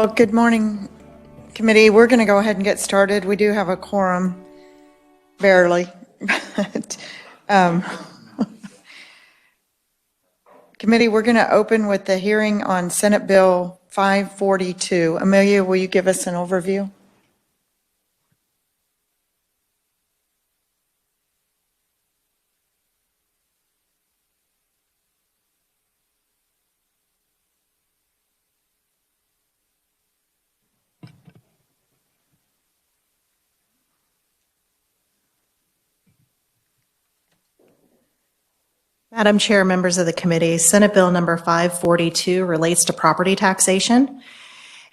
Well, good morning, committee. We're going to go ahead and get started. We do have a quorum, barely. But, committee, we're going to open with the hearing on Senate Bill 542. Amelia, will you give us an overview? Madam Chair, members of the committee, Senate Bill number 542 relates to property taxation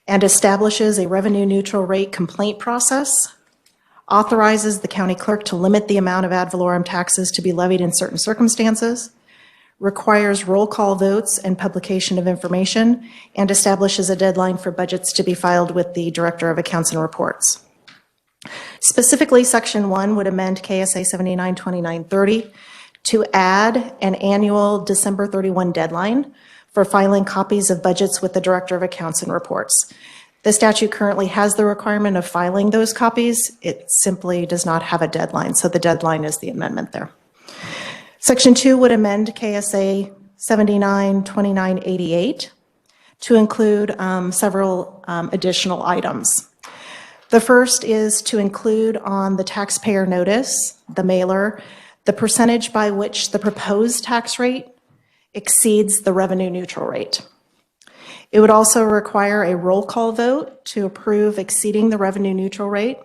and establishes a revenue-neutral rate complaint process, authorizes the county clerk to limit the amount of ad valorem taxes to be levied in certain circumstances, requires roll call votes and publication of information, and establishes a deadline for budgets to be filed with the Director of Accounts and Reports. Specifically, Section 1 would amend KSA 792930 to add an annual December 31 deadline for filing copies of budgets with the Director of Accounts and Reports. The statute currently has the requirement of filing those copies. It simply does not have a deadline, so the deadline is the amendment there. Section 2 would amend KSA 792988 to include several additional items. The first is to include on the taxpayer notice, the mailer, the percentage by which the proposed tax rate exceeds the revenue neutral rate. It would also require a roll call vote to approve exceeding the revenue neutral rate.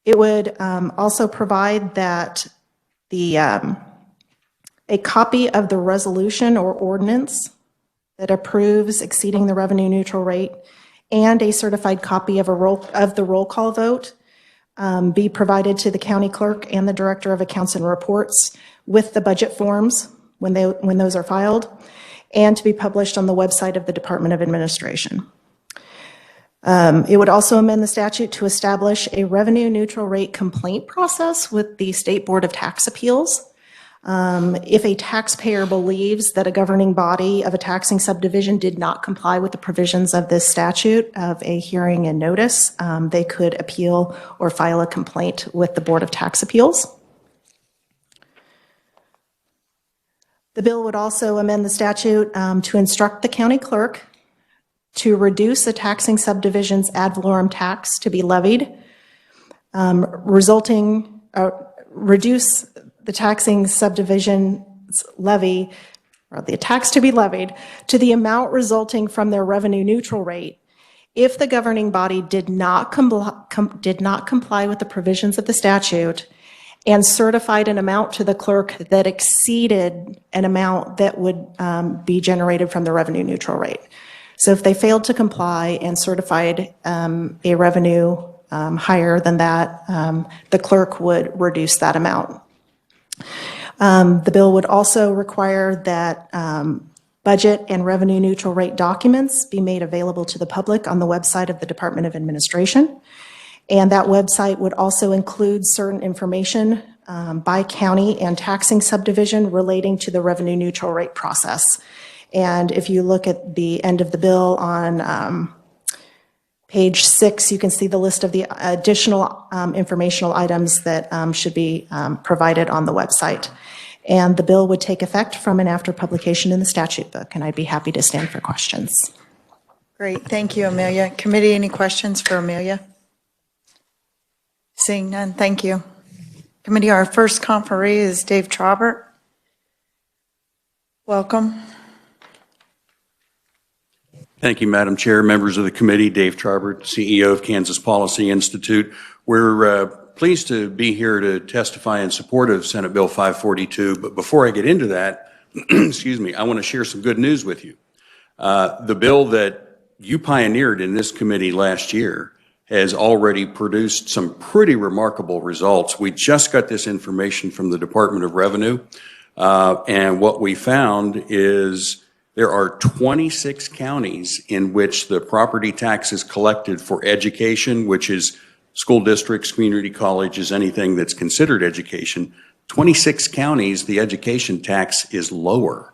It would also provide that a copy of the resolution or ordinance that approves exceeding the revenue neutral rate and a certified copy of the roll call vote be provided to the county clerk and the Director of Accounts and Reports with the budget forms when those are filed, and to be published on the website of the Department of Administration. It would also amend the statute to establish a revenue neutral rate complaint process with the State Board of Tax Appeals. If a taxpayer believes that a governing body of a taxing subdivision did not comply with the provisions of this statute of a hearing and notice, they could appeal or file a complaint with the Board of Tax Appeals. The bill would also amend the statute to instruct the county clerk to reduce a taxing subdivision's ad valorem tax to be levied, reduce the taxing subdivision's levy, or the tax to be levied, to the amount resulting from their revenue neutral rate if the governing body did not comply with the provisions of the statute and certified an amount to the clerk that exceeded an amount that would be generated from the revenue neutral rate. So if they failed to comply and certified a revenue higher than that, the clerk would reduce that amount. The bill would also require that budget and revenue neutral rate documents be made available to the public on the website of the Department of Administration. And that website would also include certain information by county and taxing subdivision relating to the revenue neutral rate process. And if you look at the end of the bill on page 6, you can see the list of the additional informational items that should be provided on the website. And the bill would take effect from and after publication in the statute book, and I'd be happy to stand for questions. Great, thank you, Amelia. Committee, any questions for Amelia? Seeing none, thank you. Committee, our first conferee is Dave Traubert. Welcome. Thank you, Madam Chair, members of the committee. Dave Traubert, CEO of Kansas Policy Institute. We're pleased to be here to testify in support of Senate Bill 542. But before I get into that, excuse me, I want to share some good news with you. The bill that you pioneered in this committee last year has already produced some pretty remarkable results. We just got this information from the Department of Revenue, and what we found is there are 26 counties in which the property tax is collected for education, which is school districts, community colleges, anything that's considered education. 26 counties, the education tax is lower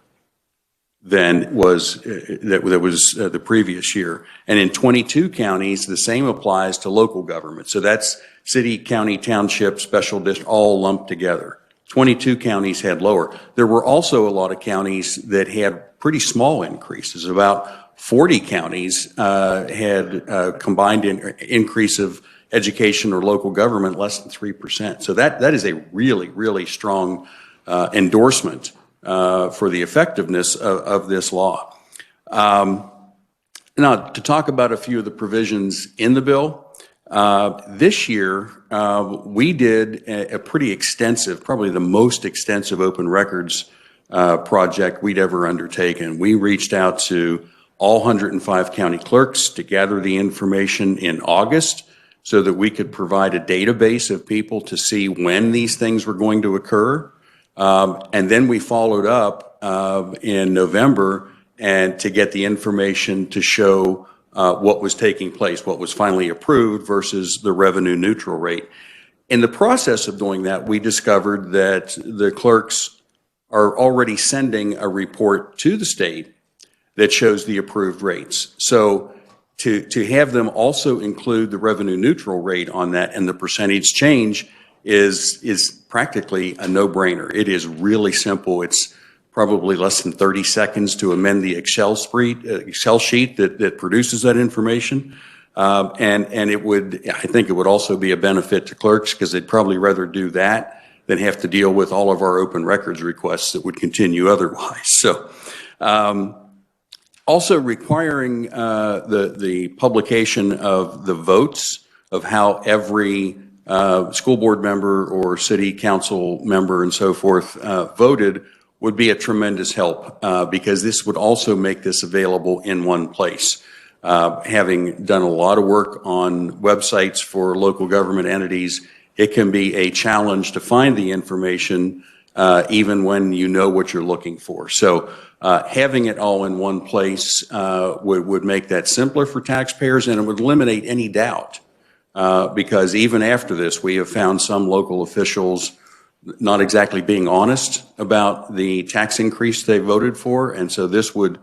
than was the previous year. And in 22 counties, the same applies to local government. So that's city, county, township, special district, all lumped together. 22 counties had lower. There were also a lot of counties that had pretty small increases. About 40 counties had a combined increase of education or local government less than 3%. So that is a really, really strong endorsement for the effectiveness of this law. Now, to talk about a few of the provisions in the bill, this year we did a pretty extensive, probably the most extensive open records project we'd ever undertaken. We reached out to all 105 county clerks to gather the information in August so that we could provide a database of people to see when these things were going to occur. And then we followed up in November and to get the information to show what was taking place, what was finally approved versus the revenue neutral rate. In the process of doing that, we discovered that the clerks are already sending a report to the state that shows the approved rates. So to have them also include the revenue neutral rate on that and the percentage change is practically a no-brainer. It is really simple. It's probably less than 30 seconds to amend the Excel sheet that produces that information. And it would, I think it would also be a benefit to clerks because they'd probably rather do that than have to deal with all of our open records requests that would continue otherwise. So also requiring the publication of the votes of how every school board member or city council member and so forth voted would be a tremendous help because this would also make this available in one place. Having done a lot of work on websites for local government entities, it can be a challenge to find the information even when you know what you're looking for. So having it all in one place would make that simpler for taxpayers, and it would eliminate any doubt. Because even after this, we have found some local officials not exactly being honest about the tax increase they voted for, and so this would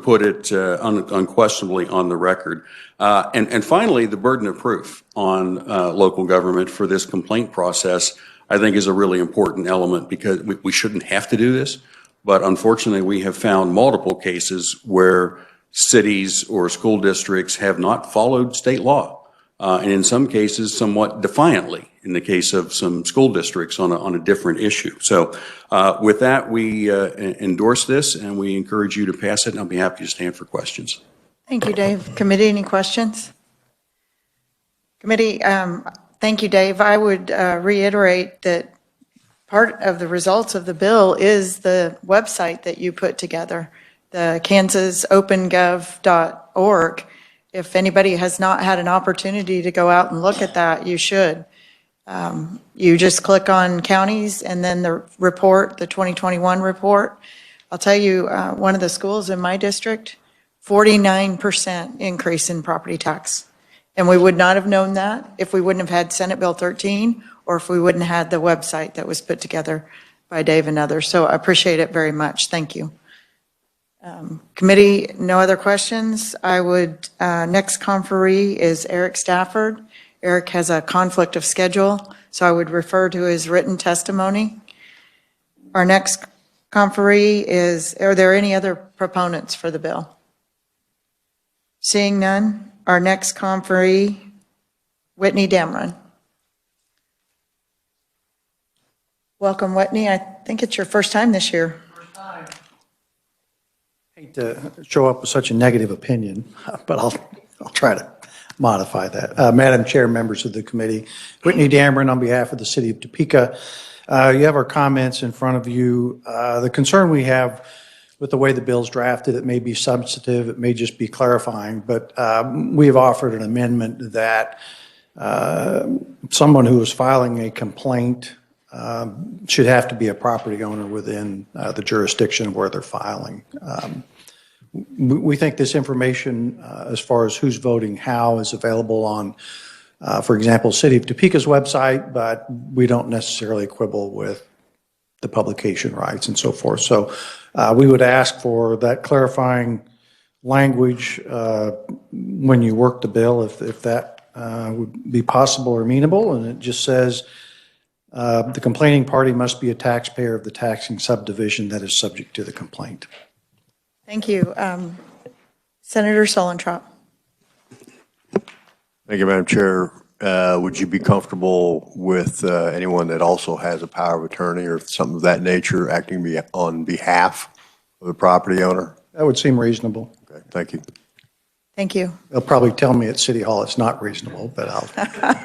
put it unquestionably on the record. And finally, the burden of proof on local government for this complaint process, I think, is a really important element because we shouldn't have to do this, but unfortunately, we have found multiple cases where cities or school districts have not followed state law. And in some cases, somewhat defiantly, in the case of some school districts on a different issue. So with that, we endorse this, and we encourage you to pass it, and I'll be happy to stand for questions. Thank you, Dave. Committee, any questions? Committee, thank you, Dave. I would reiterate that part of the results of the bill is the website that you put together, the ks.gov.org. If anybody has not had an opportunity to go out and look at that, you should. You just click on counties and then the report, the 2021 report. I'll tell you, one of the schools in my district, 49% increase in property tax. And we would not have known that if we wouldn't have had Senate Bill 13 or if we wouldn't have had the website that was put together by Dave and others. So I appreciate it very much. Thank you. Committee, no other questions. I would, next conferee is Eric Stafford. Eric has a conflict of schedule, so I would refer to his written testimony. Our next conferee is, are there any other proponents for the bill? Seeing none, our next conferee, Whitney Damron. Welcome, Whitney. I think it's your first time this year. Hate to show up with such a negative opinion, but I'll try to modify that. Madam Chair, members of the committee, Whitney Dameron on behalf of the city of Topeka. You have our comments in front of you. The concern we have with the way the bill's drafted, it may be substantive, it may just be clarifying, but we have offered an amendment that someone who is filing a complaint should have to be a property owner within the jurisdiction where they're filing. We think this information, as far as who's voting how, is available on, for example, City of Topeka's website, but we don't necessarily quibble with the publication rights and so forth. So we would ask for that clarifying language when you work the bill, if that would be possible or amenable. And it just says the complaining party must be a taxpayer of the taxing subdivision that is subject to the complaint. Thank you. Senator Solentrop. Thank you, Madam Chair. Would you be comfortable with anyone that also has a power of attorney or something of that nature acting on behalf of the property owner? That would seem reasonable. Okay, thank you. Thank you. They'll probably tell me at City Hall it's not reasonable, but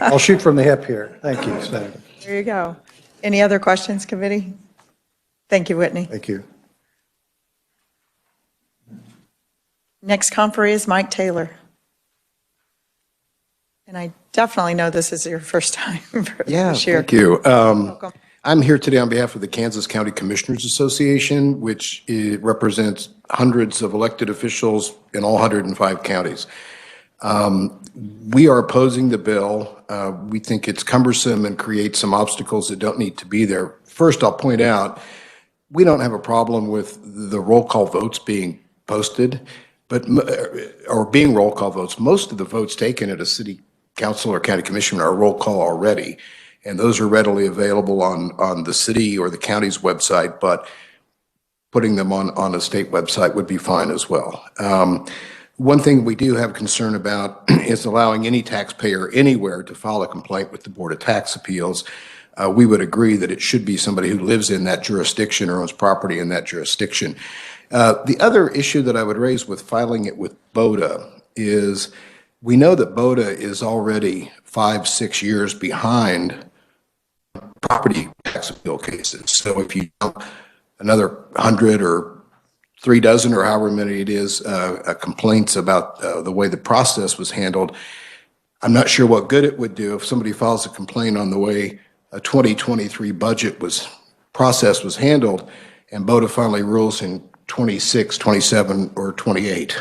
I'll shoot from the hip here. Thank you, Senator. There you go. Any other questions, committee? Thank you, Whitney. Thank you. Next conferee is Mike Taylor. And I definitely know this is your first time for Yeah, this year. thank you. Welcome. I'm here today on behalf of the Kansas County Commissioners Association, which represents hundreds of elected officials in all 105 counties. We are opposing the bill. We think it's cumbersome and creates some obstacles that don't need to be there. First, I'll point out, we don't have a problem with the roll call votes being posted, or being roll call votes. Most of the votes taken at a city council or county commission are roll call already. And those are readily available on the city or the county's website, but putting them on a state website would be fine as well. One thing we do have concern about is allowing any taxpayer anywhere to file a complaint with the Board of Tax Appeals. We would agree that it should be somebody who lives in that jurisdiction or owns property in that jurisdiction. The other issue that I would raise with filing it with Voda is we know that Voda is already 5-6 years behind property tax appeal cases. So if you dump another 100 or 36 or however many it is, complaints about the way the process was handled, I'm not sure what good it would do if somebody files a complaint on the way a 2023 budget process was handled and Voda finally rules in 26, 27, or 28.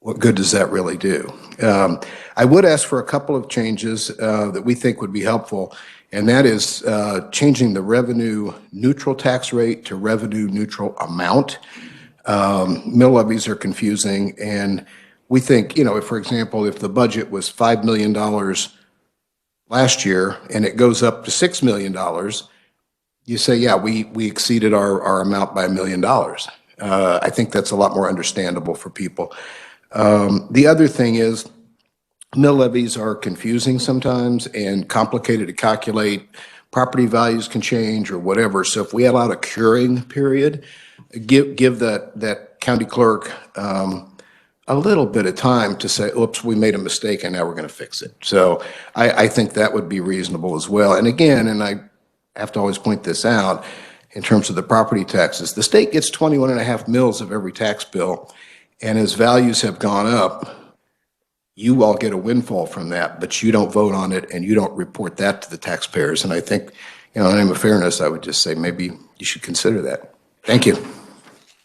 What good does that really do? I would ask for a couple of changes that we think would be helpful, and that is changing the revenue neutral tax rate to revenue neutral amount. Mill levies are confusing, and we think, if, for example, if the budget was $5 million last year and it goes up to $6 million, you say, yeah, we exceeded our amount by $1 million. I think that's a lot more understandable for people. The other thing is mill levies are confusing sometimes and complicated to calculate. Property values can change or whatever. So if we allow a curing period, give that county clerk a little bit of time to say, oops, we made a mistake and now we're going to fix it. So I think that would be reasonable as well. And again, and I have to always point this out in terms of the property taxes, the state gets 21.5 mills of every tax bill. And as values have gone up, you all get a windfall from that, but you don't vote on it and you don't report that to the taxpayers. And I think, in the name of fairness, I would just say maybe you should consider that. Thank you.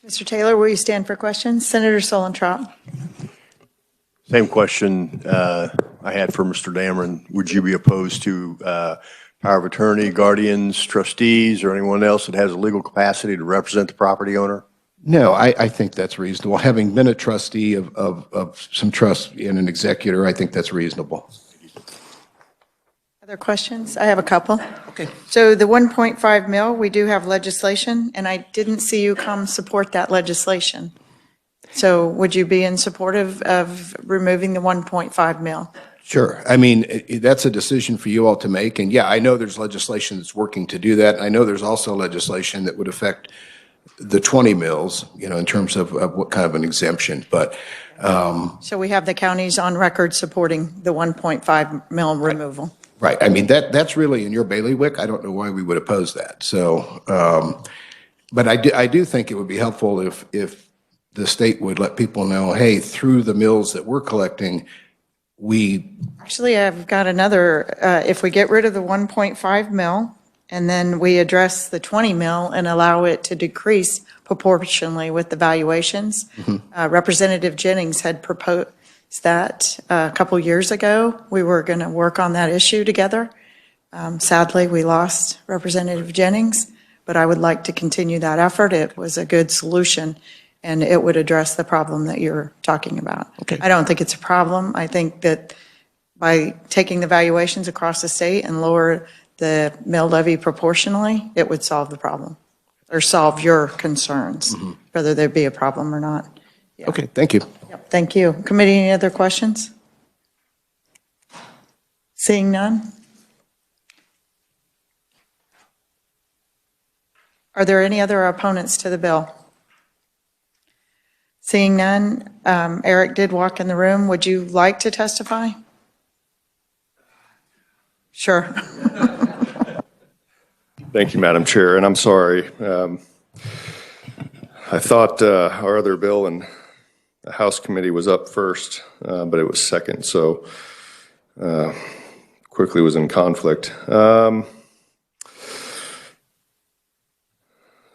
Mr. Taylor, will you stand for questions? Senator Solentrop. Same question I had for Mr. Dameron. Would you be opposed to power of attorney, guardians, trustees, or anyone else that has a legal capacity to represent the property owner? No, I think that's reasonable. Having been a trustee of some trust and an executor, I think that's reasonable. Other questions? I have a couple. Okay. So the 1.5 mil, we do have legislation, and I didn't see you come support that legislation. So would you be in support of removing the 1.5 mil? Sure. I mean, that's a decision for you all to make. And yeah, I know there's legislation that's working to do that. I know there's also legislation that would affect the 20 mills, in terms of what kind of an exemption, but. So we have the counties on record supporting the 1.5 mil removal. Right. I mean, that's really in your bailiwick. I don't know why we would oppose that. So, but I do think it would be helpful if the state would let people know, hey, through the mills that we're collecting, Actually, I've got another, if we get rid of the 1.5 mil, and then we address the 20 mil and allow it to decrease proportionally with the valuations. Representative Jennings had proposed that a couple years ago. We were going to work on that issue together. Sadly, we lost Representative Jennings. but I would like to continue that effort. It was a good solution, and it would address the problem that you're talking about. Okay. I don't think it's a problem. I think that by taking the valuations across the state and lower the mill levy proportionally, it would solve the problem, or solve your concerns, whether there be a problem or not. Yeah. Okay, thank you. Yep, thank you. Committee, any other questions? Seeing none? Are there any other opponents to the bill? Seeing none, Eric did walk in the room. Would you like to testify? Sure. Thank you, Madam Chair, and I'm sorry. I thought our other bill in the House Committee was up first, but it was second, so quickly was in conflict.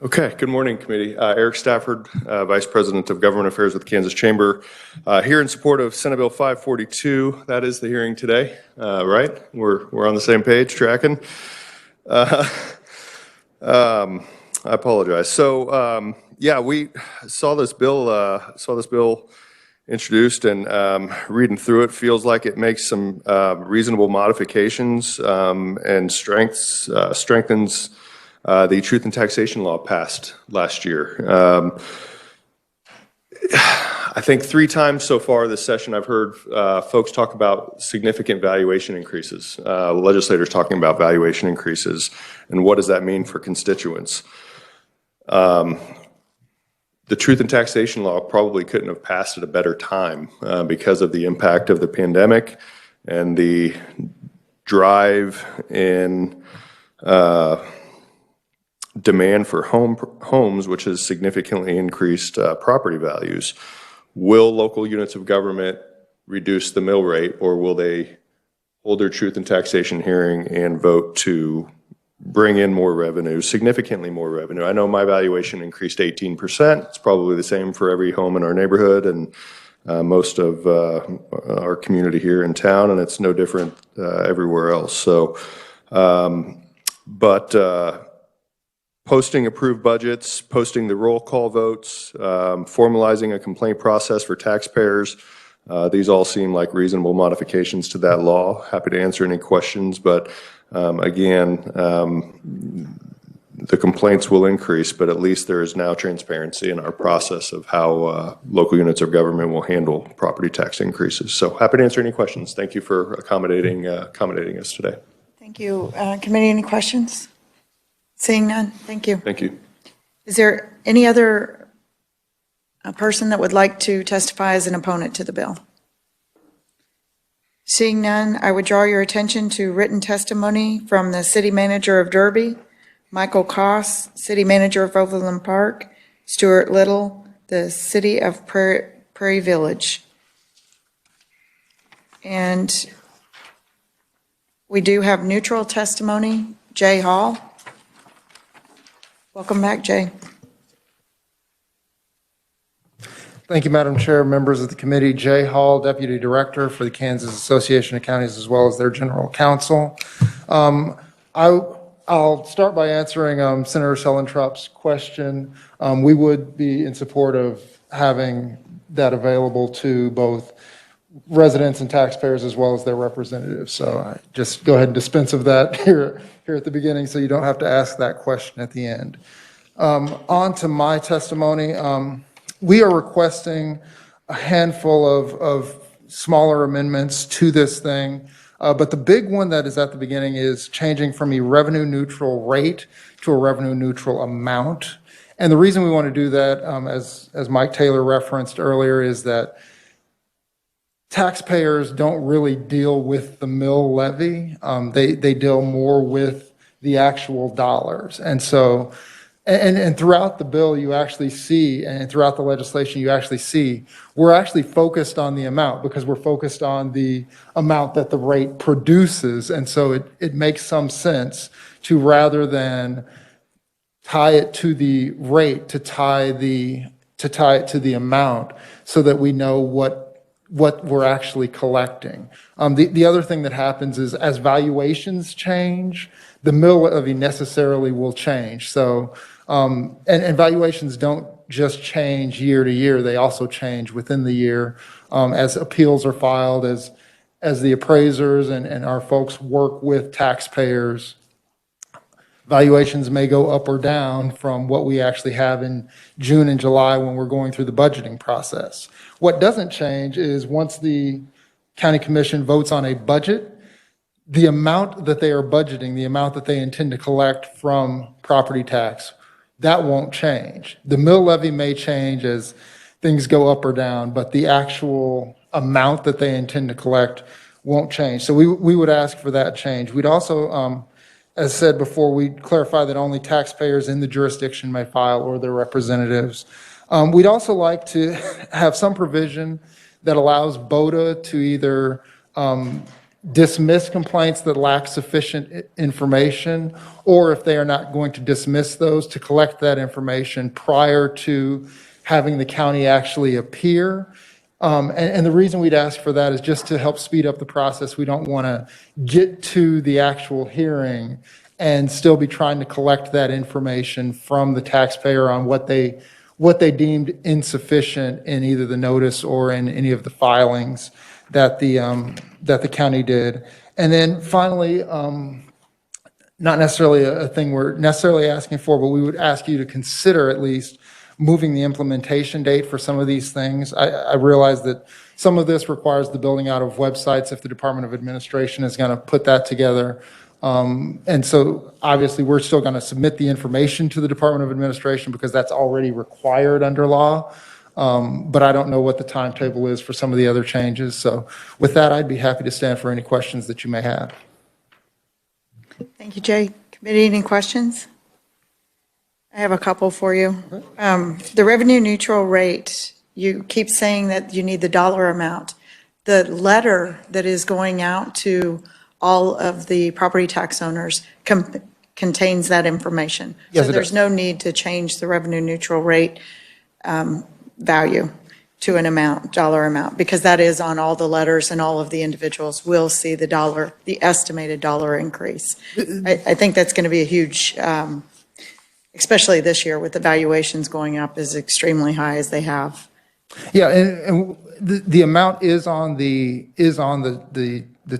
Okay, good morning, committee. Eric Stafford, Vice President of Government Affairs with the Kansas Chamber, here in support of Senate Bill 542. That is the hearing today, right? We're on the same page, tracking. I apologize. So, yeah, we saw this bill introduced, and reading through it feels like it makes some reasonable modifications and strengthens the Truth in Taxation law passed last year. I think 3 times so far this session I've heard folks talk about significant valuation increases, legislators talking about valuation increases, and what does that mean for constituents. The Truth in Taxation law probably couldn't have passed at a better time because of the impact of the pandemic and the drive in demand for homes, which has significantly increased property values. Will local units of government reduce the mill rate, or will they hold their Truth in Taxation hearing and vote to bring in more revenue, significantly more revenue? I know my valuation increased 18%. It's probably the same for every home in our neighborhood and most of our community here in town, and it's no different everywhere else. So, posting approved budgets, posting the roll call votes, formalizing a complaint process for taxpayers, these all seem like reasonable modifications to that law. Happy to answer any questions, but again, the complaints will increase, but at least there is now transparency in our process of how local units of government will handle property tax increases. So happy to answer any questions. Thank you for accommodating us today. Thank you. Committee, any questions? Seeing none, thank you. Thank you. Is there any other person that would like to testify as an opponent to the bill? Seeing none, I would draw your attention to written testimony from the City Manager of Derby, Michael Koss, City Manager of Overland Park, Stuart Little, the City of Prairie Village. And we do have neutral testimony, Jay Hall. Welcome back, Jay. Thank you, Madam Chair, members of the committee. Jay Hall, Deputy Director for the Kansas Association of Counties, as well as their General Counsel. I'll start by answering Senator Sellentrop's question. We would be in support of having that available to both residents and taxpayers as well as their representatives. So I just go ahead and dispense of that here at the beginning so you don't have to ask that question at the end. On to my testimony. We are requesting a handful of smaller amendments to this thing, but the big one that is at the beginning is changing from a revenue neutral rate to a revenue neutral amount. And the reason we want to do that, as Mike Taylor referenced earlier, is that taxpayers don't really deal with the mill levy. They deal more with the actual dollars. And so, and throughout the bill, you actually see, and throughout the legislation, you actually see, we're actually focused on the amount because we're focused on the amount that the rate produces. And so it makes some sense to, rather than tie it to the rate, to tie it to the amount so that we know what we're actually collecting. The other thing that happens is as valuations change, the mill levy necessarily will change. So, and valuations don't just change year to year, they also change within the year as appeals are filed, as the appraisers and our folks work with taxpayers. Valuations may go up or down from what we actually have in June and July when we're going through the budgeting process. What doesn't change is once the county commission votes on a budget, the amount that they are budgeting, the amount that they intend to collect from property tax, that won't change. The mill levy may change as things go up or down, but the actual amount that they intend to collect won't change. So we would ask for that change. We'd also, as said before, we clarify that only taxpayers in the jurisdiction may file or their representatives. We'd also like to have some provision that allows Voda to either dismiss complaints that lack sufficient information, or if they are not going to dismiss those, to collect that information prior to having the county actually appear. And the reason we'd ask for that is just to help speed up the process. We don't want to get to the actual hearing and still be trying to collect that information from the taxpayer on what they deemed insufficient in either the notice or in any of the filings that the county did. And then finally, not necessarily a thing we're necessarily asking for, but we would ask you to consider at least moving the implementation date for some of these things. I realize that some of this requires the building out of websites if the Department of Administration is going to put that together. And so obviously we're still going to submit the information to the Department of Administration because that's already required under law. But I don't know what the timetable is for some of the other changes. So with that, I'd be happy to stand for any questions that you may have. Thank you, Jay. Committee, any questions? I have a couple for you. The revenue neutral rate, you keep saying that you need the dollar amount. The letter that is going out to all of the property tax owners contains that information. Yes, So it there's does. no need to change the revenue neutral rate value to an amount, dollar amount, because that is on all the letters and all of the individuals will see the estimated dollar increase. I think that's going to be a huge, especially this year with the valuations going up as extremely high as they have. Yeah, and the amount is on the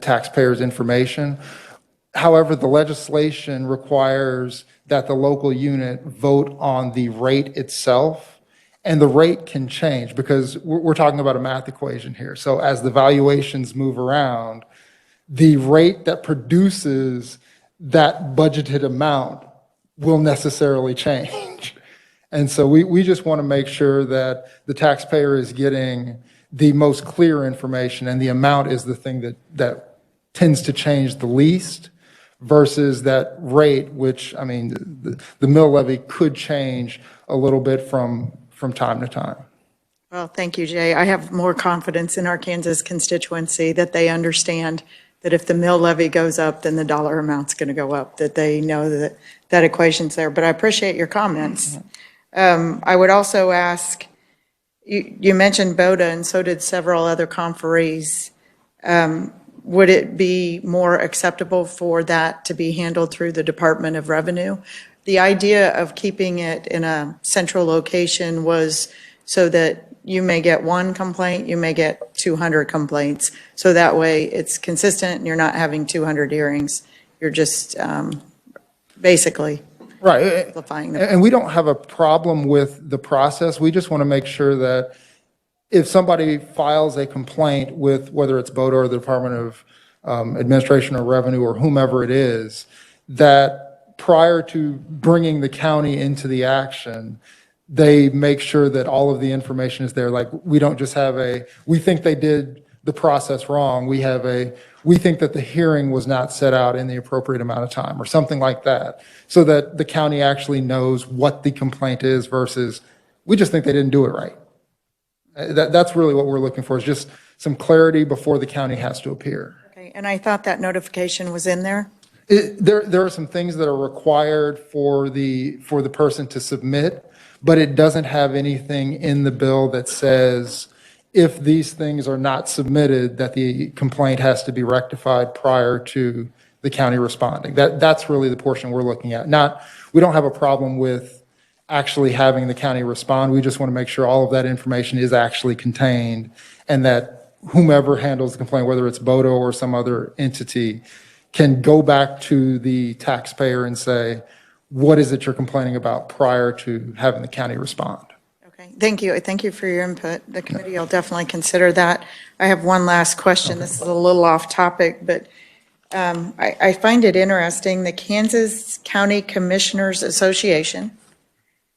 taxpayer's information. However, the legislation requires that the local unit vote on the rate itself. And the rate can change because we're talking about a math equation here. So as the valuations move around, the rate that produces that budgeted amount will necessarily change. And so we just want to make sure that the taxpayer is getting the most clear information, and the amount is the thing that tends to change the least versus that rate, which, I mean, the mill levy could change a little bit from time to time. Well, thank you, Jay. I have more confidence in our Kansas constituency that they understand that if the mill levy goes up, then the dollar amount's going to go up, that they know that that equation's there. But I appreciate your comments. I would also ask, you mentioned Voda, and so did several other conferees. Would it be more acceptable for that to be handled through the Department of Revenue? The idea of keeping it in a central location was so that you may get one complaint, you may get 200 complaints. So that way it's consistent and you're not having 200 hearings. You're just basically Right. simplifying the. And we don't have a problem with the process. We just want to make sure that if somebody files a complaint with, whether it's Voda or the Department of Administration or Revenue or whomever it is, that prior to bringing the county into the action, they make sure that all of the information is there. Like, we don't just have we think they did the process wrong. We think that the hearing was not set out in the appropriate amount of time or something like that, so that the county actually knows what the complaint is versus, we just think they didn't do it right. That's really what we're looking for, is just some clarity before the county has to appear. Okay, and I thought that notification was in there. There are some things that are required for the person to submit, but it doesn't have anything in the bill that says if these things are not submitted, that the complaint has to be rectified prior to the county responding. That's really the portion we're looking at. We don't have a problem with actually having the county respond. We just want to make sure all of that information is actually contained and that whomever handles the complaint, whether it's Voda or some other entity, can go back to the taxpayer and say, what is it you're complaining about prior to having the county respond? Okay, thank you. Thank you for your input. The committee will definitely consider that. I have one last question. This is a little off topic, but I find it interesting, the Kansas County Commissioners Association,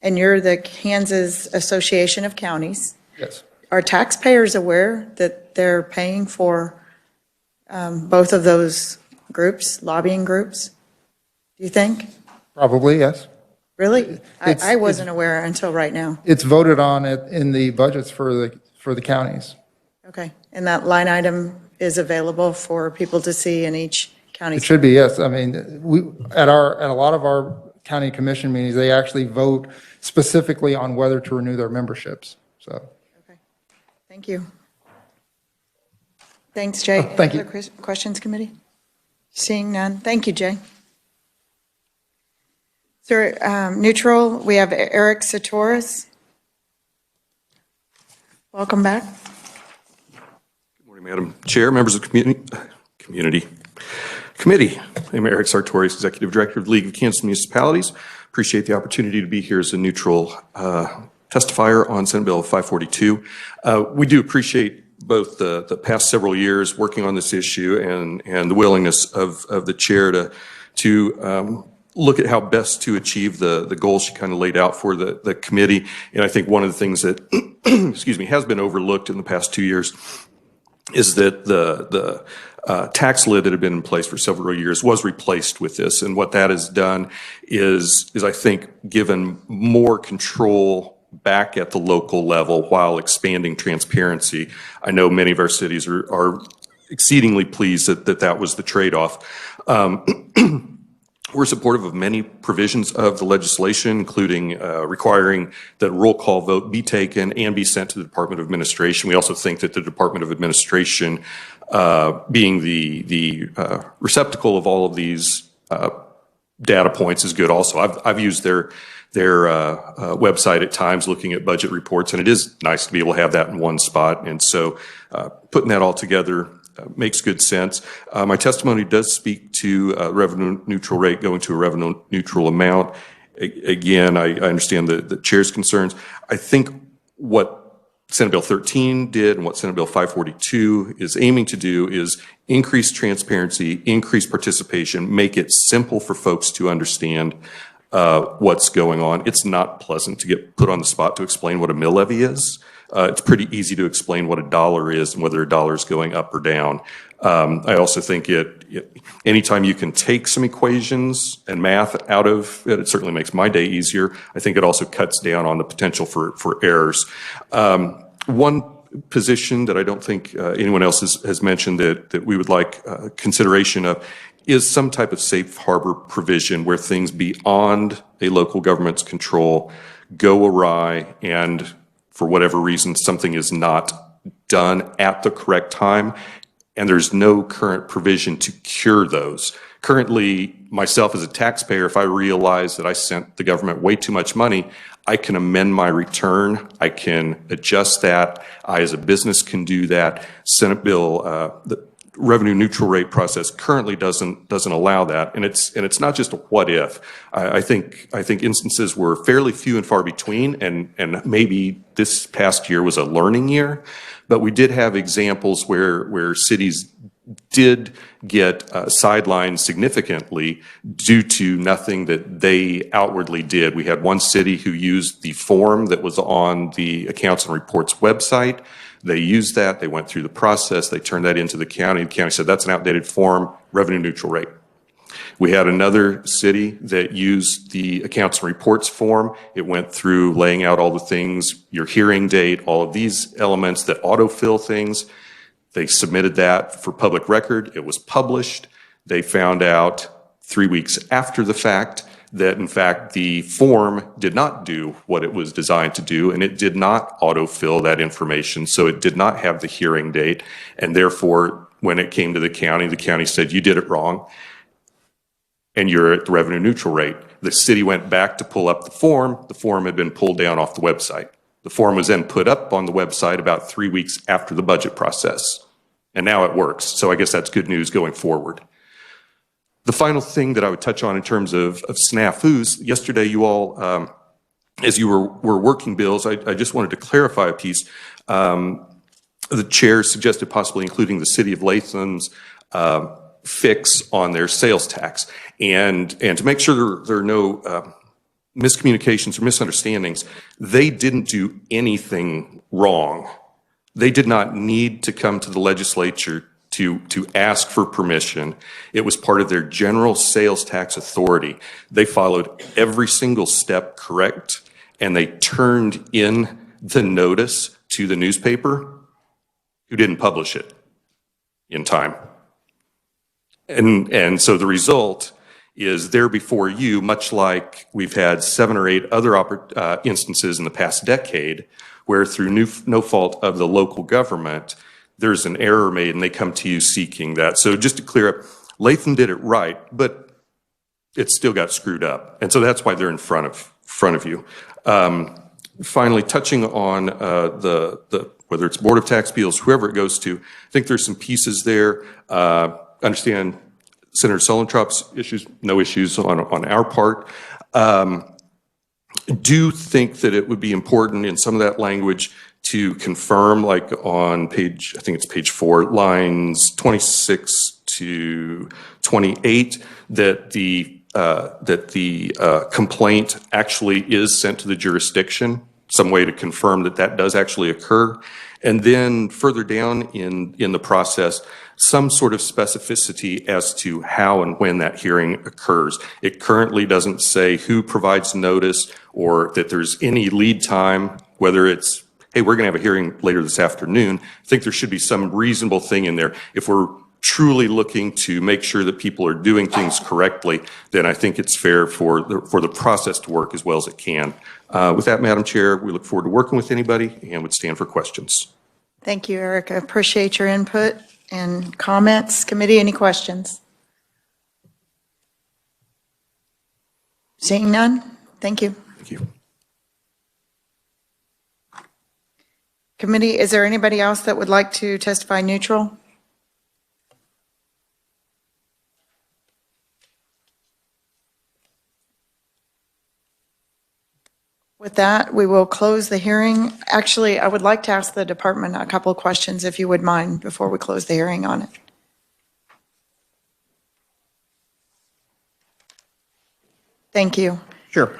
and you're the Kansas Association of Counties. Yes. Are taxpayers aware that they're paying for both of those groups, lobbying groups? Do you think? Probably, yes. Really? It's- I wasn't aware until right now. It's voted on in the budgets for the counties. Okay, and that line item is available for people to see in each county? It should be, yes. I mean, at a lot of our county commission meetings, they actually vote specifically on whether to renew their memberships, so. Okay, thank you. Thanks, Jay. Thank you. Other questions, committee? Seeing none. Thank you, Jay. Sir, neutral, we have Eric Sartorius. Welcome back. Good morning, Madam Chair, members of the committee. I'm Eric Sartorius, Executive Director of the League of Kansas Municipalities. Appreciate the opportunity to be here as a neutral testifier on Senate Bill 542. We do appreciate both the past several years working on this issue and the willingness of the chair to look at how best to achieve the goals she kind of laid out for the committee. And I think one of the things that, excuse me, has been overlooked in the past 2 years is that the tax lid that had been in place for several years was replaced with this. And what that has done is I think, given more control back at the local level while expanding transparency. I know many of our cities are exceedingly pleased that was the trade-off. We're supportive of many provisions of the legislation, including requiring that a roll call vote be taken and be sent to the Department of Administration. We also think that the Department of Administration, being the receptacle of all of these data points, is good also. I've used their website at times looking at budget reports, and it is nice to be able to have that in one spot. And so putting that all together makes good sense. My testimony does speak to revenue neutral rate going to a revenue neutral amount. Again, I understand the chair's concerns. I think what Senate Bill 13 did and what Senate Bill 542 is aiming to do is increase transparency, increase participation, make it simple for folks to understand what's going on. It's not pleasant to get put on the spot to explain what a mill levy is. It's pretty easy to explain what a dollar is and whether a dollar is going up or down. I also think anytime you can take some equations and math out of it, it certainly makes my day easier. I think it also cuts down on the potential for errors. One position that I don't think anyone else has mentioned that we would like consideration of is some type of safe harbor provision where things beyond a local government's control go awry and for whatever reason something is not done at the correct time and there's no current provision to cure those. Currently, myself as a taxpayer, if I realize that I sent the government way too much money, I can amend my return. I can adjust that. I, as a business, can do that. Senate Bill, the revenue neutral rate process currently doesn't allow that, and it's not just a what if. I think instances were fairly few and far between, and maybe this past year was a learning year, but we did have examples where cities did get sidelined significantly due to nothing that they outwardly did. We had one city who used the form that was on the Accounts and Reports website. They used that, they went through the process, they turned that into the county. The county said, that's an outdated form, revenue neutral rate. We had another city that used the Accounts and Reports form. It went through laying out all the things, your hearing date, all of these elements that autofill things. They submitted that for public record. It was published. They found out 3 weeks after the fact that, in fact, the form did not do what it was designed to do, and it did not autofill that information, so it did not have the hearing date, and therefore, when it came to the county said, you did it wrong. and you're at the revenue neutral rate. The city went back to pull up the form. The form had been pulled down off the website. The form was then put up on the website about 3 weeks after the budget process. And now it works. So I guess that's good news going forward. The final thing that I would touch on in terms of snafus, yesterday you all, as you were working bills, I just wanted to clarify a piece. The chair suggested possibly including the city of Latham's fix on their sales tax. And to make sure there are no miscommunications or misunderstandings, they didn't do anything wrong. They did not need to come to the legislature to ask for permission. It was part of their general sales tax authority. They followed every single step correct, and they turned in the notice to the newspaper, who didn't publish it in time. And so the result is there before you, much like we've had 7 or 8 other instances in the past decade, where through no fault of the local government, there's an error made and they come to you seeking that. So just to clear up, Latham did it right, but it still got screwed up. And so that's why they're in front of you. Finally, touching on whether it's Board of Tax Appeals, whoever it goes to, I think there's some pieces there. Understand Senator Solentrop's issues, no issues on our part. Do think that it would be important in some of that language to confirm, like on page, I think it's page 4, lines 26 to 28, that the complaint actually is sent to the jurisdiction, some way to confirm that that does actually occur. And then further down in the process, some sort of specificity as to how and when that hearing occurs. It currently doesn't say who provides notice or that there's any lead time, whether it's, hey, we're going to have a hearing later this afternoon. I think there should be some reasonable thing in there. If we're truly looking to make sure that people are doing things correctly, then I think it's fair for the process to work as well as it can. With that, Madam Chair, we look forward to working with anybody and would stand for questions. Thank you, Eric. I appreciate your input and comments. Committee, any questions? Seeing none, thank you. Thank you. Committee, is there anybody else that would like to testify neutral? With that, we will close the hearing. Actually, I would like to ask the department a couple of questions, if you would mind, before we close the hearing on it. Thank you. Sure.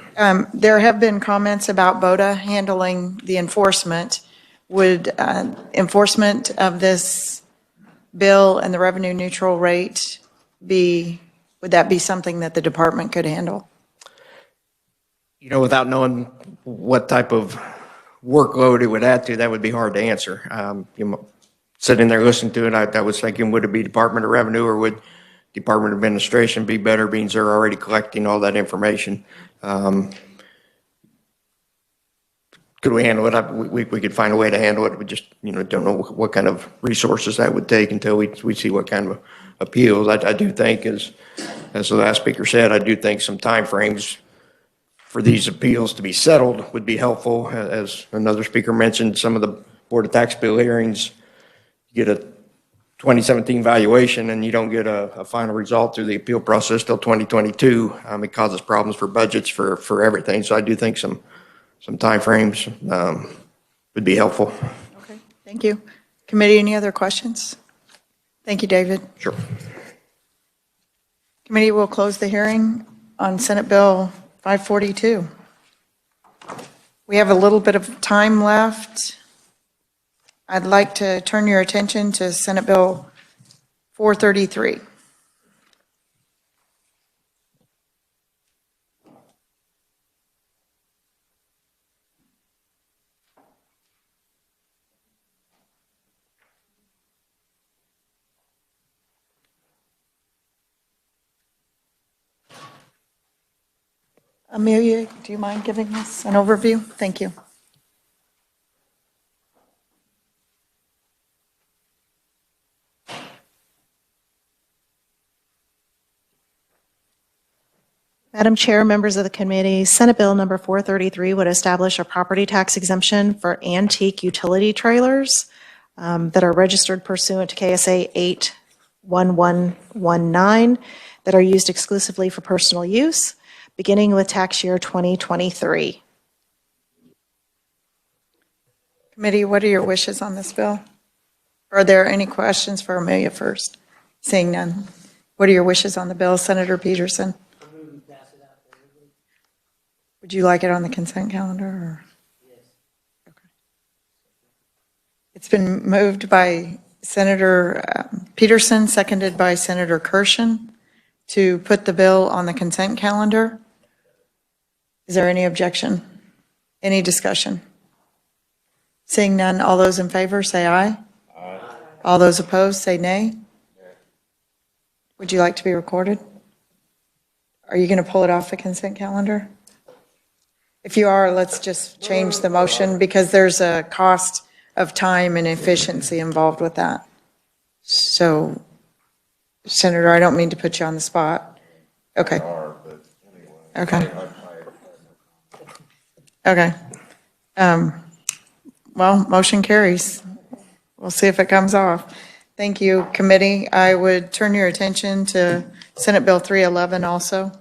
There have been comments about Voda handling the enforcement. Would enforcement of this bill and the revenue neutral rate would that be something that the department could handle? You know, without knowing what type of workload it would add to, that would be hard to answer. Sitting there listening to it, I was thinking, would it be Department of Revenue or would Department of Administration be better, being they're already collecting all that information? Could we handle it? We could find a way to handle it. We just, don't know what kind of resources that would take until we see what kind of appeals. I do think, as the last speaker said, I do think some timeframes for these appeals to be settled would be helpful. As another speaker mentioned, some of the Board of Tax Appeal hearings, you get a 2017 valuation and you don't get a final result through the appeal process till 2022. It causes problems for budgets for everything. So I do think some timeframes would be helpful. Okay, thank you. Committee, any other questions? Thank you, David. Sure. Committee will close the hearing on Senate Bill 542. We have a little bit of time left. I'd like to turn your attention to Senate Bill 433. Amelia, do you mind giving us an overview? Thank you. Madam Chair, members of the committee, Senate Bill number 433 would establish a property tax exemption for antique utility trailers that are registered pursuant to KSA 81119 that are used exclusively for personal use, beginning with tax year 2023. Committee, what are your wishes on this bill? Are there any questions for Amelia first? Seeing none. What are your wishes on the bill, Senator Peterson? Would you like it on the consent calendar? Or? Yes. Okay. It's been moved by Senator Peterson, seconded by Senator Kirshen, to put the bill on the consent calendar. Is there any objection? Any discussion? Seeing none, all those in favor say aye. Aye. All those opposed say nay. Would you like to be recorded? Are you going to pull it off the consent calendar? If you are, let's just change the motion because there's a cost of time and efficiency involved with that. So, Senator, I don't mean to put you on the spot. Okay. Okay. Okay. Well, motion carries. We'll see if it comes off. Thank you, committee. I would turn your attention to Senate Bill 311 also.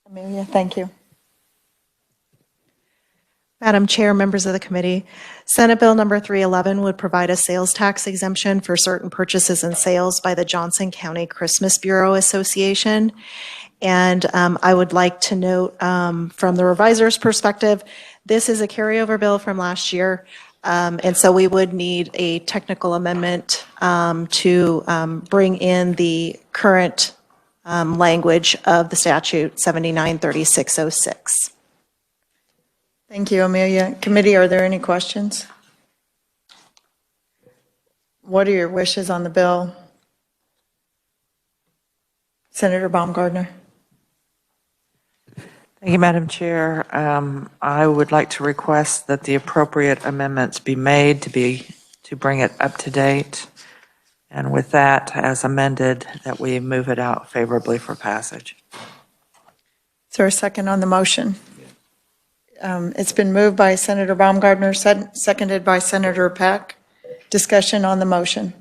Amelia, thank you. Madam Chair, members of the committee, Senate Bill number 311 would provide a sales tax exemption for certain purchases and sales by the Johnson County Christmas Bureau Association. And I would like to note from the reviser's perspective, this is a carryover bill from last year. And so we would need a technical amendment to bring in the current language of the statute 793606. Thank you, Amelia. Committee, are there any questions? What are your wishes on the bill? Senator Baumgardner. Thank you, Madam Chair. I would like to request that the appropriate amendments be made to bring it up to date. And with that, as amended, that we move it out favorably for passage. Is there a second on the motion? It's been moved by Senator Baumgardner, seconded by Senator Peck. Discussion on the motion.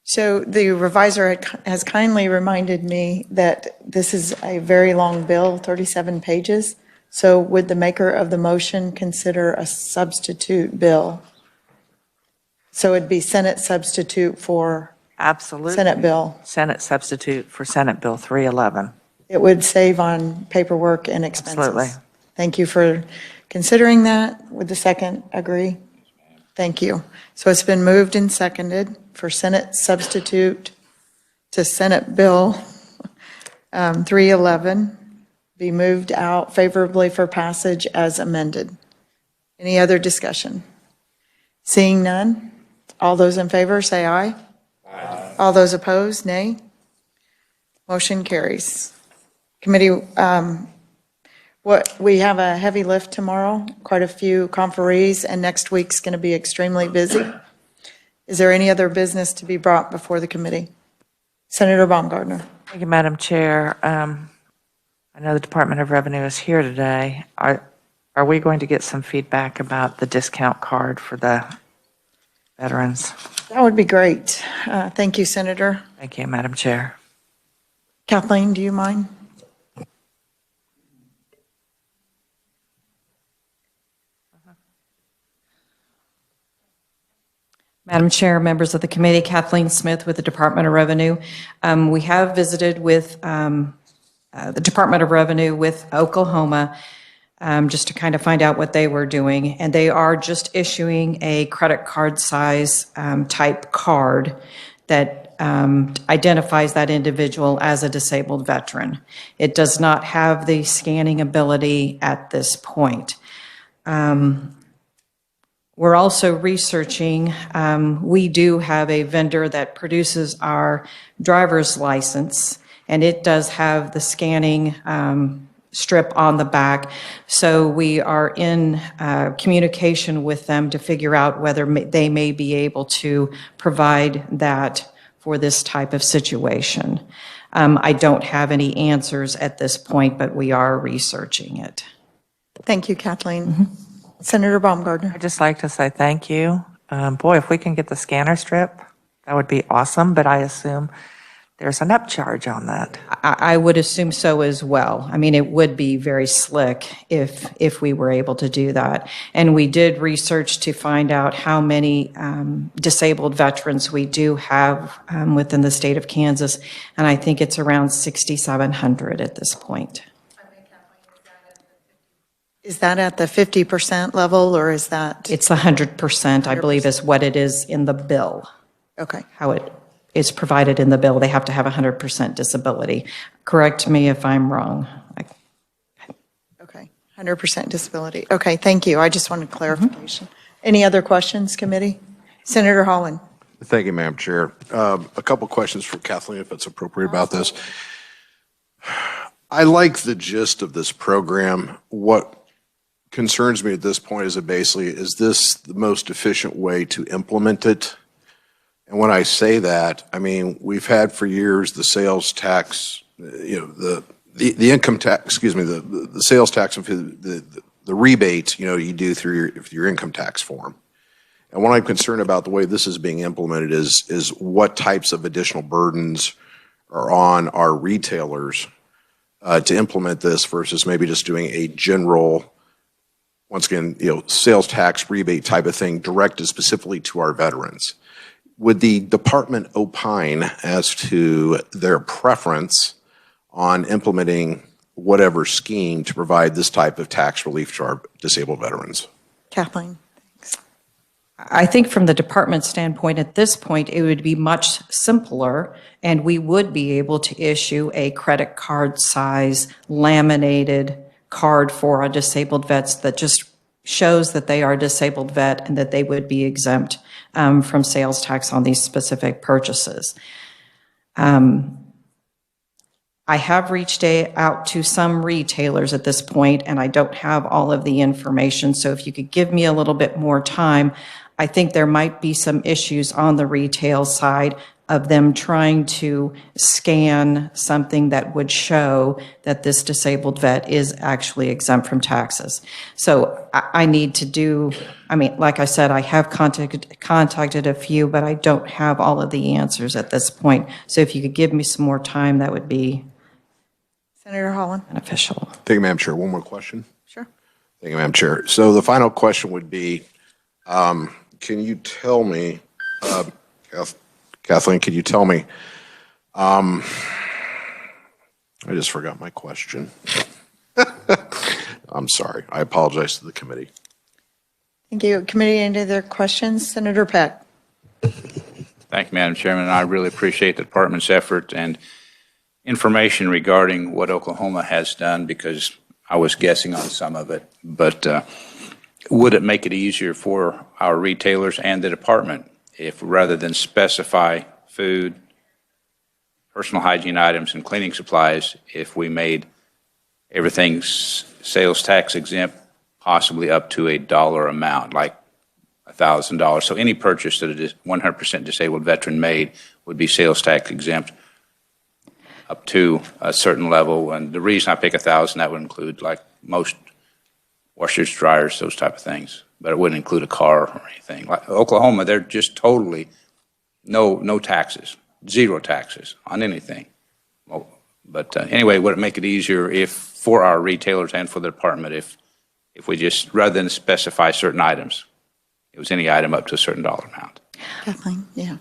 So the reviser has kindly reminded me that this is a very long bill, 37 pages. So would the maker of the motion consider a substitute bill? So it'd be Senate substitute for Absolutely. Senate bill. Senate substitute for Senate Bill 311. It would save on paperwork and expenses. Absolutely. Thank you for considering that. Would the second agree? Thank you. So it's been moved and seconded for Senate substitute to Senate Bill 311 be moved out favorably for passage as amended. Any other discussion? Seeing none, all those in favor say aye. Aye. All those opposed, nay. Motion carries. Committee, we have a heavy lift tomorrow, quite a few conferees, and next week's going to be extremely busy. Is there any other business to be brought before the committee? Senator Baumgardner. Thank you, Madam Chair. I know the Department of Revenue is here today. Are we going to get some feedback about the discount card for the veterans? That would be great. Thank you, Senator. Thank you, Madam Chair. Kathleen, do you mind? Madam Chair, members of the committee, Kathleen Smith with the Department of Revenue. We have visited with the Department of Revenue with Oklahoma just to kind of find out what they were doing. And they are just issuing a credit card size type card that identifies that individual as a disabled veteran. It does not have the scanning ability at this point. We're also researching, we do have a vendor that produces our driver's license, and it does have the scanning strip on the back. So we are in communication with them to figure out whether they may be able to provide that for this type of situation. I don't have any answers at this point, but we are researching it. Thank you, Kathleen. Senator Baumgardner. I'd just like to say thank you. Boy, if we can get the scanner strip, that would be awesome, but I assume there's an upcharge on that. I would assume so as well. I mean, it would be very slick if we were able to do that. And we did research to find out how many disabled veterans we do have within the state of Kansas, and I think it's around 6,700 at this point. Is that at the 50% level, or is that? It's 100%, I believe, is what it is in the bill, Okay. how it is provided in the bill. They have to have 100% disability. Correct me if I'm wrong. Okay. 100% disability. Okay, thank you. I just wanted clarification. Any other questions, committee? Senator Holland. Thank you, Madam Chair. A couple questions for Kathleen, if it's appropriate, about this. I like the gist of this program. What concerns me at this point is is this the most efficient way to implement it? And when I say that, I mean, we've had for years the sales tax, the income tax, excuse me, the sales tax, the rebates, you do through your income tax form. And what I'm concerned about the way this is being implemented is what types of additional burdens are on our retailers to implement this versus maybe just doing a general, once again, sales tax rebate type of thing directed specifically to our veterans. Would the department opine as to their preference on implementing whatever scheme to provide this type of tax relief to our disabled veterans? Kathleen. I think from the department standpoint, at this point, it would be much simpler, and we would be able to issue a credit card size laminated card for our disabled vets that just shows that they are a disabled vet and that they would be exempt from sales tax on these specific purchases. I have reached out to some retailers at this point, and I don't have all of the information, so if you could give me a little bit more time, I think there might be some issues on the retail side of them trying to scan something that would show that this disabled vet is actually exempt from taxes. So I need to do, I mean, like I said, I have contacted a few, but I don't have all of the answers at this point. So if you could give me some more time, that would be Senator Holland. beneficial. Thank you, Madam Chair. One more question. Sure. Thank you, Madam Chair. So the final question would be, can you tell me, Kathleen, can you tell me, I just forgot my question. I'm sorry. I apologize to the committee. Thank you. Committee, any other questions? Senator Peck. Thank you, Madam Chairman. I really appreciate the department's effort and information regarding what Oklahoma has done, because I was guessing on some of it. But would it make it easier for our retailers and the department if, rather than specify food, personal hygiene items, and cleaning supplies, if we made everything sales tax exempt, possibly up to a dollar amount, like $1,000? So any purchase that a 100% disabled veteran made would be sales tax exempt up to a certain level. And the reason I pick 1,000, that would include like most washers, dryers, those type of things, but it wouldn't include a car or anything. Like Oklahoma, they're just totally no taxes, zero taxes on anything. Well, but anyway, would it make it easier if, for our retailers and for the department, if we just, rather than specify certain items, it was any item up to a certain dollar amount? Kathleen, yeah.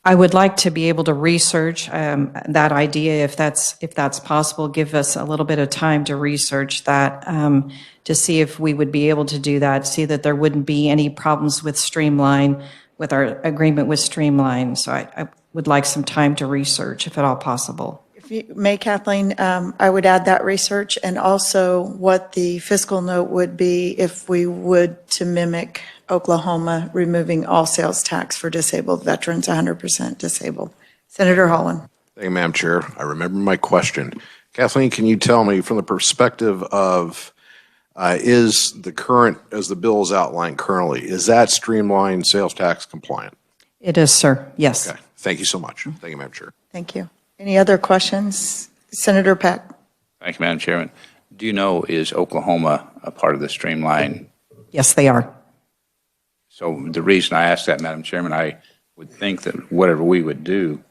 I would like to be able to research that idea, if that's possible. Give us a little bit of time to research that, to see if we would be able to do that, see that there wouldn't be any problems with Streamline, with our agreement with Streamline. So I would like some time to research, if at all possible. If you may, Kathleen, I would add that research and also what the fiscal note would be if we would to mimic Oklahoma, removing all sales tax for disabled veterans, 100% disabled. Senator Holland. Thank you, Madam Chair. I remember my question. Kathleen, can you tell me from the perspective of, is the current, as the bill is outlined currently, is that streamlined sales tax compliant? It is, sir. Yes. Okay, thank you so much. Thank you, Madam Chair. Thank you. Any other questions? Senator Peck. Thank you, Madam Chairman. Do you know, is Oklahoma a part of the streamline? Yes, they are. So the reason I ask that, Madam Chairman, I would think that whatever we would do,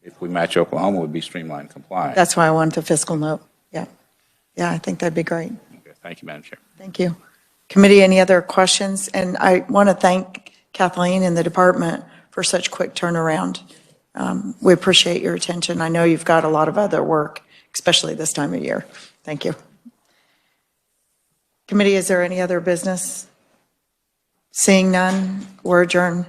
if we match Oklahoma, would be streamline compliant. That's why I want the fiscal note. Yeah. Yeah, I think that'd be great. Okay, thank you, Madam Chair. Thank you. Committee, any other questions? And I want to thank Kathleen and the department for such quick turnaround. We appreciate your attention. I know you've got a lot of other work, especially this time of year. Thank you. Committee, is there any other business? Seeing none, we're adjourned.